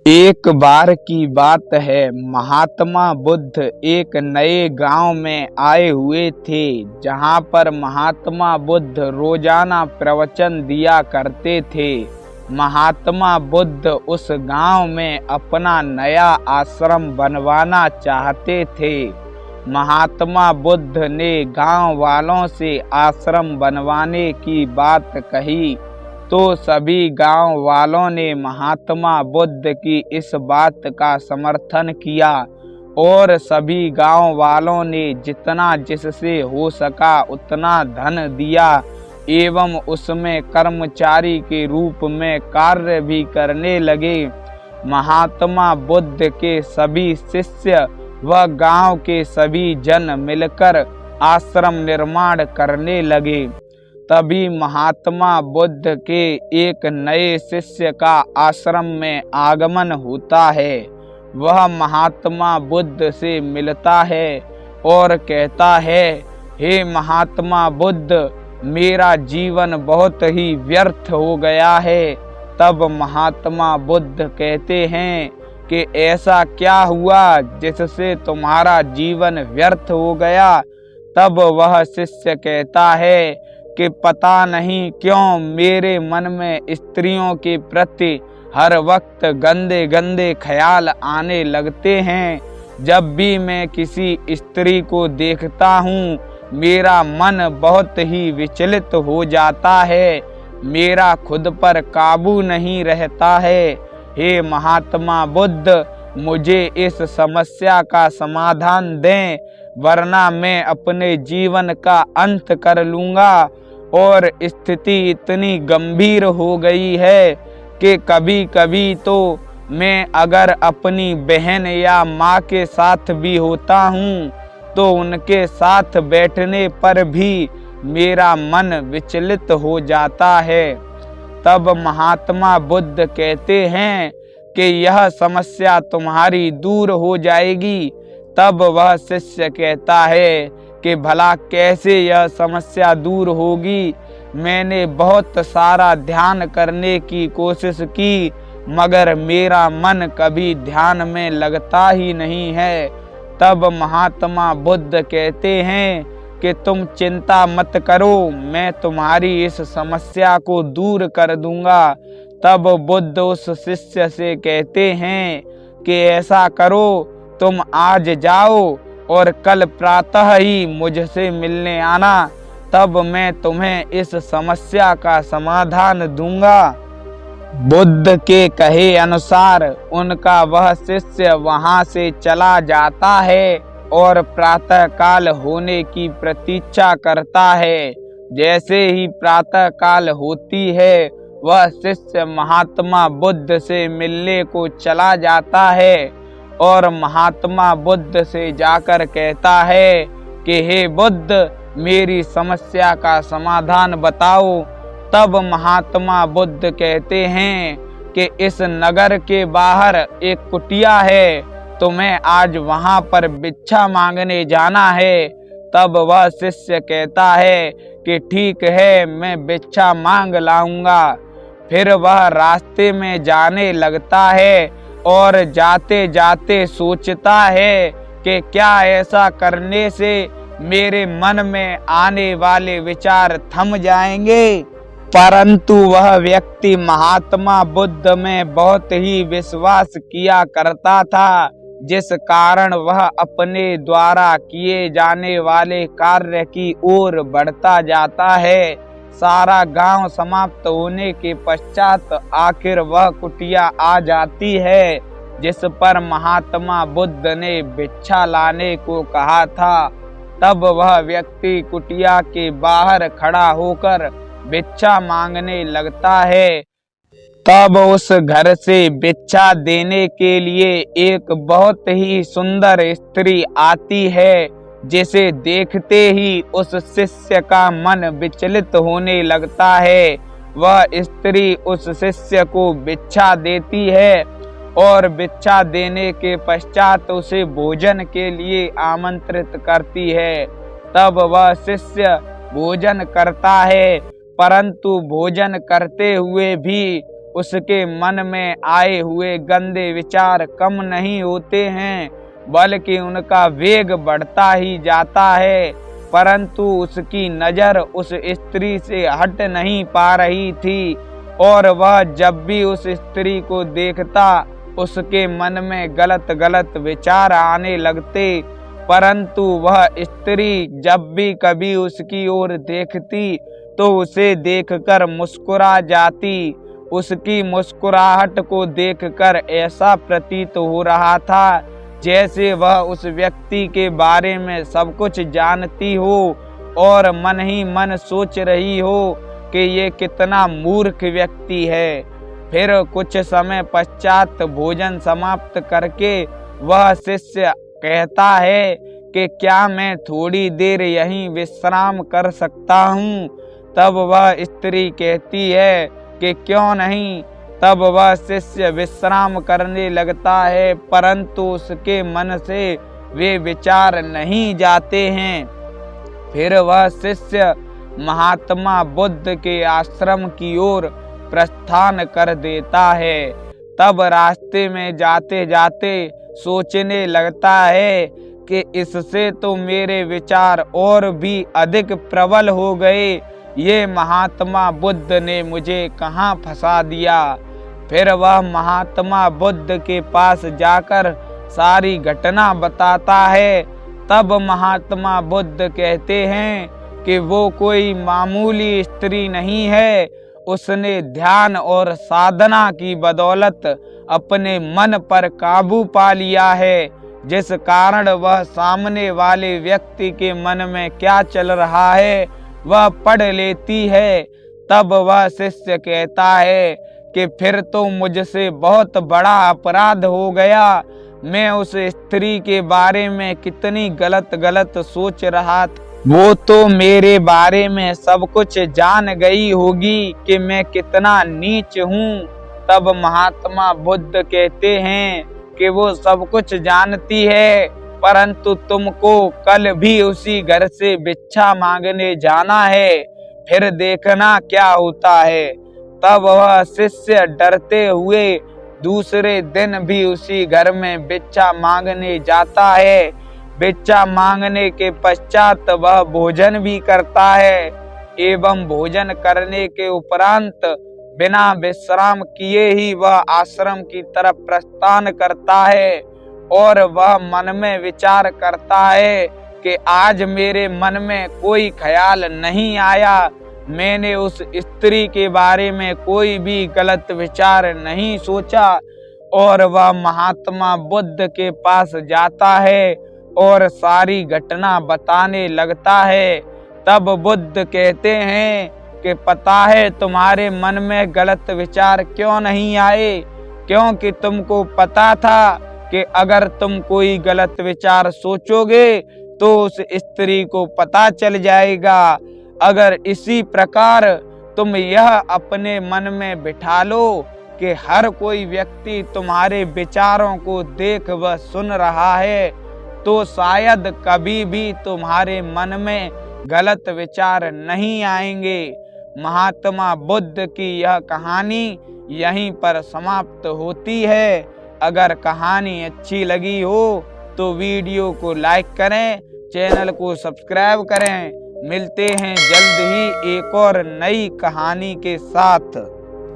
एक बार की बात है। महात्मा बुद्ध एक नए गांव में आए हुए थे, जहां पर महात्मा बुद्ध रोजाना प्रवचन दिया करते थे। महात्मा बुद्ध उस गांव में अपना नया आश्रम बनवाना चाहते थे। महात्मा बुद्ध ने गांव वालों से आश्रम बनवाने की बात कही तो सभी गांव वालों ने महात्मा बुद्ध की इस बात का समर्थन किया और सभी गांव वालों ने जितना जिससे हो सका उतना धन दिया एवं उसमें कर्मचारी के रूप में कार्य भी करने लगे। महात्मा बुद्ध के सभी शिष्य व गांव के सभी जन मिलकर आश्रम निर्माण करने लगे। तभी महात्मा बुद्ध के एक नए शिष्य का आश्रम में आगमन होता है। वह महात्मा बुद्ध से मिलता है और कहता है, हे महात्मा बुद्ध, मेरा जीवन बहुत ही व्यर्थ हो गया है। तब महात्मा बुद्ध कहते हैं कि ऐसा क्या हुआ जिससे तुम्हारा जीवन व्यर्थ हो गया। तब वह शिष्य कहता है कि पता नहीं क्यों मेरे मन में स्त्रियों के प्रति हर वक्त गंदे गंदे ख्याल आने लगते हैं। जब भी मैं किसी स्त्री को देखता हूँ मेरा मन बहुत ही विचलित हो जाता है, मेरा खुद पर काबू नहीं रहता है। हे महात्मा बुद्ध, मुझे इस समस्या का समाधान दें, वरना मैं अपने जीवन का अंत कर लूँगा। और स्थिति इतनी गंभीर हो गई है कि कभी कभी तो मैं अगर अपनी बहन या माँ के साथ भी होता हूँ तो उनके साथ बैठने पर भी मेरा मन विचलित हो जाता है। तब महात्मा बुद्ध कहते हैं कि यह समस्या तुम्हारी दूर हो जाएगी। तब वह शिष्य कहता है कि भला कैसे यह समस्या दूर होगी। मैंने बहुत सारा ध्यान करने की कोशिश की मगर मेरा मन कभी ध्यान में लगता ही नहीं है। तब महात्मा बुद्ध कहते हैं कि तुम चिंता मत करो, मैं तुम्हारी इस समस्या को दूर कर दूंगा। तब बुद्ध उस शिष्य से कहते हैं कि ऐसा करो, तुम आज जाओ और कल प्रातः ही मुझसे मिलने आना, तब मैं तुम्हें इस समस्या का समाधान दूंगा। बुद्ध के कहे अनुसार उनका वह शिष्य वहां से चला जाता है और प्रातः काल होने की प्रतीक्षा करता है। जैसे ही प्रातः काल होती है वह शिष्य महात्मा बुद्ध से मिलने को चला जाता है और महात्मा बुद्ध से जाकर कहता है कि हे बुद्ध, मेरी समस्या का समाधान बताओ। तब महात्मा बुद्ध कहते हैं कि इस नगर के बाहर एक कुटिया है, तुम्हें आज वहां पर भिक्षा मांगने जाना है। तब वह शिष्य कहता है कि ठीक है, मैं भिक्षा मांग लाऊंगा। फिर वह रास्ते में जाने लगता है और जाते जाते सोचता है कि क्या ऐसा करने से मेरे मन में आने वाले विचार थम जाएंगे। परंतु वह व्यक्ति महात्मा बुद्ध में बहुत ही विश्वास किया करता था, जिस कारण वह अपने द्वारा किए जाने वाले कार्य की ओर बढ़ता जाता है। सारा गांव समाप्त होने के पश्चात आखिर वह कुटिया आ जाती है जिस पर महात्मा बुद्ध ने भिक्षा लाने को कहा था। तब वह व्यक्ति कुटिया के बाहर खड़ा होकर भिक्षा मांगने लगता है। तब उस घर से भिक्षा देने के लिए एक बहुत ही सुंदर स्त्री आती है, जिसे देखते ही उस शिष्य का मन विचलित होने लगता है। वह स्त्री उस शिष्य को भिक्षा देती है और भिक्षा देने के पश्चात उसे भोजन के लिए आमंत्रित करती है। तब वह शिष्य भोजन करता है, परंतु भोजन करते हुए भी उसके मन में आए हुए गंदे विचार कम नहीं होते हैं, बल्कि उनका वेग बढ़ता ही जाता है। परंतु उसकी नजर उस स्त्री से हट नहीं पा रही थी और वह जब भी उस स्त्री को देखता उसके मन में गलत गलत विचार आने लगते। परंतु वह स्त्री जब भी कभी उसकी ओर देखती तो उसे देखकर मुस्कुरा जाती। उसकी मुस्कुराहट को देखकर ऐसा प्रतीत हो रहा था जैसे वह उस व्यक्ति के बारे में सब कुछ जानती हो और मन ही मन सोच रही हो कि ये कितना मूर्ख व्यक्ति है। फिर कुछ समय पश्चात भोजन समाप्त करके वह शिष्य कहता है कि क्या मैं थोड़ी देर यहीं विश्राम कर सकता हूँ? तब वह स्त्री कहती है कि क्यों नहीं। तब वह शिष्य विश्राम करने लगता है, परंतु उसके मन से वे विचार नहीं जाते हैं। फिर वह शिष्य महात्मा बुद्ध के आश्रम की ओर प्रस्थान कर देता है। तब रास्ते में जाते जाते सोचने लगता है कि इससे तो मेरे विचार और भी अधिक प्रबल हो गए। ये महात्मा बुद्ध ने मुझे कहाँ फंसा दिया। फिर वह महात्मा बुद्ध के पास जाकर सारी घटना बताता है। तब महात्मा बुद्ध कहते हैं कि वो कोई मामूली स्त्री नहीं है। उसने ध्यान और साधना की बदौलत अपने मन पर काबू पा लिया है, जिस कारण वह सामने वाले व्यक्ति के मन में क्या चल रहा है वह पढ़ लेती है। तब वह शिष्य कहता है कि फिर तो मुझसे बहुत बड़ा अपराध हो गया। मैं उस स्त्री के बारे में कितनी गलत गलत सोच रहा था। वो तो मेरे बारे में सब कुछ जान गई होगी कि मैं कितना नीच हूँ। तब महात्मा बुद्ध कहते हैं कि वो सब कुछ जानती है, परंतु तुमको कल भी उसी घर से भिक्षा मांगने जाना है, फिर देखना क्या होता है। तब वह शिष्य डरते हुए दूसरे दिन भी उसी घर में भिक्षा मांगने जाता है। भिक्षा मांगने के पश्चात वह भोजन भी करता है एवं भोजन करने के उपरांत बिना विश्राम किए ही वह आश्रम की तरफ प्रस्थान करता है। और वह मन में विचार करता है कि आज मेरे मन में कोई ख्याल नहीं आया, मैंने उस स्त्री के बारे में कोई भी गलत विचार नहीं सोचा। और वह महात्मा बुद्ध के पास जाता है और सारी घटना बताने लगता है। तब बुद्ध कहते हैं कि पता है तुम्हारे मन में गलत विचार क्यों नहीं आए? क्योंकि तुमको पता था कि अगर तुम कोई गलत विचार सोचोगे तो उस स्त्री को पता चल जाएगा। अगर इसी प्रकार तुम यह अपने मन में बिठा लो कि हर कोई व्यक्ति तुम्हारे विचारों को देख व सुन रहा है, तो शायद कभी भी तुम्हारे मन में गलत विचार नहीं आएंगे। महात्मा बुद्ध की यह कहानी यहीं पर समाप्त होती है। अगर कहानी अच्छी लगी हो तो वीडियो को लाइक करें, चैनल को सब्सक्राइब करें। मिलते हैं जल्द ही एक और नई कहानी के साथ।